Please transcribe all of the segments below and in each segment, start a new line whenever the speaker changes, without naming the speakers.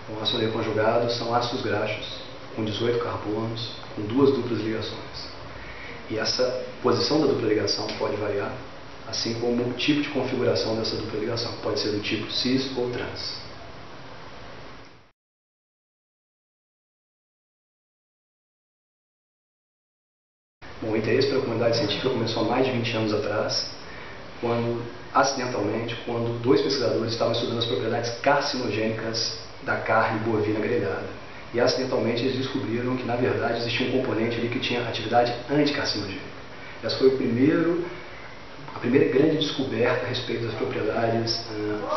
O ácido oleico conjugado são ácidos graxos com 18 carbonos, com 2 duplas ligações. E essa posição da dupla ligação pode variar, assim como o tipo de configuração dessa dupla ligação. Pode ser do tipo cis ou trans. Bom, o interesse pela comunidade científica começou há mais de 20 anos atrás, quando, acidentalmente, quando 2 pesquisadores estavam estudando as propriedades carcinogênicas da carne bovina grelhada. E, acidentalmente, eles descobriram que, na verdade, existia um componente ali que tinha atividade anticarcinogênica. Essa foi a primeira grande descoberta a respeito das propriedades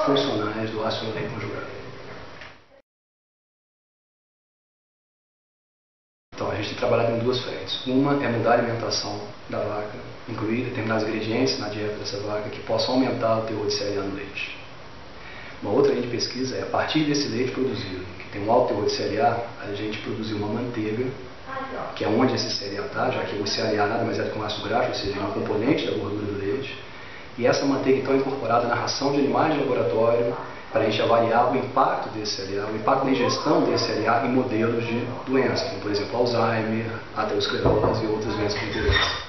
funcionais do ácido oleico conjugado. Então, a gente tem trabalhado em 2 frentes. Uma é mudar a alimentação da vaca, incluir determinados ingredientes na dieta dessa vaca que possam aumentar o teor de CLA no leite. Uma outra linha de pesquisa é, a partir desse leite produzido, que tem um alto teor de CLA, a gente produzir uma manteiga, que é onde esse CLA está, já que o CLA nada mais é do que um ácido graxo, ou seja, é um componente da gordura do leite. E essa manteiga, então, é incorporada na ração de animais de laboratório, para a gente avaliar o impacto desse CLA, o impacto na ingestão desse CLA em modelos de doenças, como, por exemplo, Alzheimer, aterosclerose e outras doenças de interesse.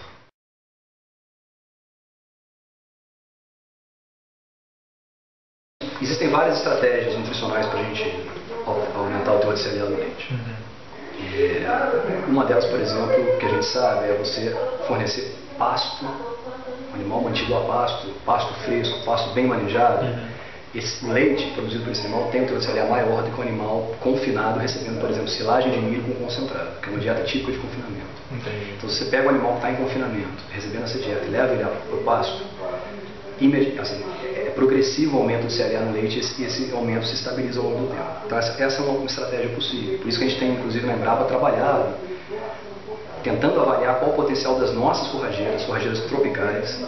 Existem várias estratégias nutricionais para a gente aumentar o teor de CLA no leite. Uma delas, por exemplo, que a gente sabe, é você fornecer pasto, um animal mantido a pasto, pasto fresco, pasto bem manejado. Esse leite produzido por esse animal tem um teor de CLA maior do que um animal confinado recebendo, por exemplo, silagem de milho com concentrado, que é uma dieta típica de confinamento.
Entendi.
Então, se você pega o animal que está em confinamento, recebendo essa dieta e leva ele para o pasto, assim, é progressivo o aumento do CLA no leite e esse aumento se estabiliza ao longo do tempo. Então, essa é uma estratégia possível. Por isso que a gente tem, inclusive, na Embrapa, trabalhado tentando avaliar qual o potencial das nossas forrageiras tropicais,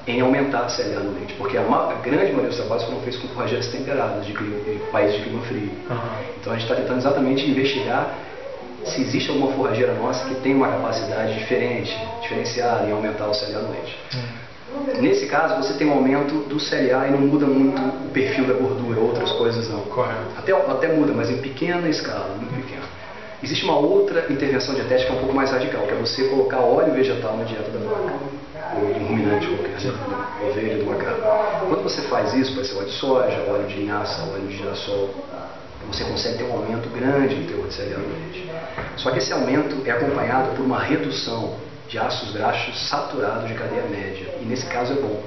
em aumentar a CLA no leite. Porque a grande maioria dos trabalhos foram feitos com forrageiras temperadas de países de clima frio. Então a gente está tentando exatamente investigar se existe alguma forrageira nossa que tem uma capacidade diferenciada em aumentar o CLA no leite. Nesse caso, você tem um aumento do CLA e não muda muito o perfil da gordura, outras coisas não.
Correto.
Até muda, mas em pequena escala, muito pequena. Existe uma outra intervenção dietética um pouco mais radical, que é você colocar óleo vegetal na dieta da vaca, ou de um ruminante qualquer, de ovelha, de uma cabra. Quando você faz isso, pode ser óleo de soja, óleo de linhaça, óleo de girassol, você consegue ter um aumento grande no teor de CLA no leite. Só que esse aumento é acompanhado por uma redução de ácidos graxos saturados de cadeia média, e nesse caso é bom.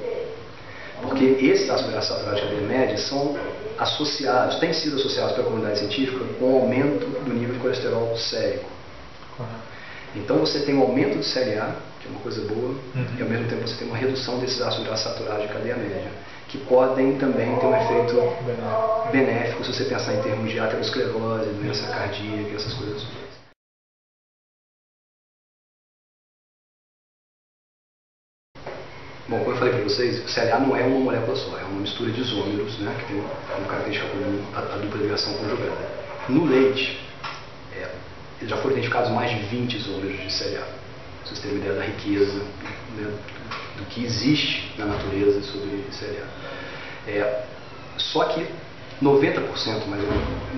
Porque esses ácidos graxos saturados de cadeia média são associados, têm sido associados pela comunidade científica com o aumento do nível de colesterol sérico. Então você tem um aumento do CLA, que é uma coisa boa, e ao mesmo tempo você tem uma redução desses ácidos graxos saturados de cadeia média, que podem também ter um efeito benéfico se você pensar em termos de aterosclerose, doença cardíaca, essas coisas. Bom, como eu falei para vocês, o CLA não é uma molécula só, é uma mistura de isômeros, né, que tem como característica comum a dupla ligação conjugada. No leite, já foram identificados mais de 20 isômeros de CLA. Pra vocês terem uma ideia da riqueza, né, do que existe na natureza sobre CLA. Só que 90%, mas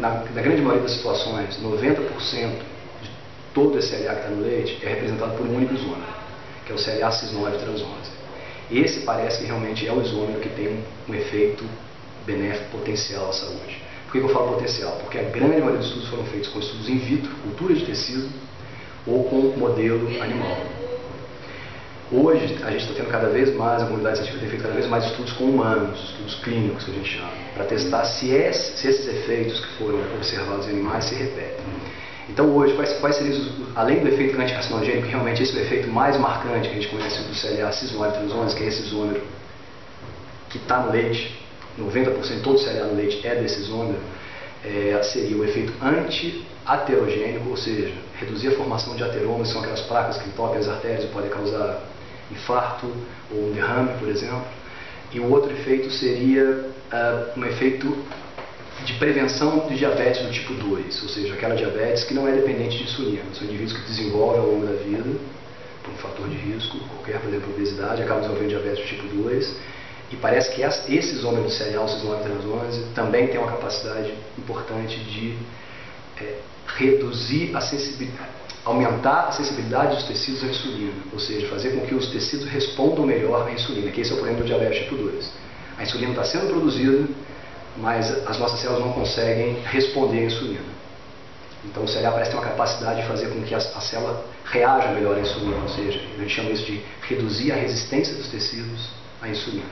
na grande maioria das situações, 90% de todo esse CLA que está no leite é representado por um único isômero, que é o CLA cis-9 trans-11. Esse parece que realmente é o isômero que tem um efeito benéfico potencial à saúde. Por que eu falo potencial? Porque a grande maioria dos estudos foram feitos com estudos in vitro, cultura de tecido, ou com modelo animal. Hoje, a gente está tendo cada vez mais, a comunidade científica tem feito cada vez mais estudos com humanos, estudos clínicos que a gente chama, para testar se esses efeitos que foram observados em animais se repetem. Então hoje, quais seriam, além do efeito anticarcinogênico, realmente esse é o efeito mais marcante que a gente conhece do CLA cis-9 trans-11, que é esse isômero que está no leite, 90% de todo o CLA no leite é desse isômero, seria o efeito anti-aterogênico, ou seja, reduzir a formação de ateromas, que são aquelas placas que entopem as artérias e podem causar infarto ou um derrame, por exemplo. E o outro efeito seria um efeito de prevenção de diabetes do tipo 2, ou seja, aquela diabetes que não é dependente de insulina. São indivíduos que desenvolvem ao longo da vida, por um fator de risco qualquer, por exemplo, obesidade, acabam desenvolvendo diabetes do tipo 2, E parece que esses ômeros cereal, esses 9-transose, também têm uma capacidade importante de reduzir a sensibilidade, aumentar a sensibilidade dos tecidos à insulina, ou seja, fazer com que os tecidos respondam melhor à insulina, que esse é o problema do diabetes tipo 2. A insulina está sendo produzida, mas as nossas células não conseguem responder à insulina. Então o cereal parece ter uma capacidade de fazer com que a célula reaja melhor à insulina, ou seja, a gente chama isso de reduzir a resistência dos tecidos à insulina.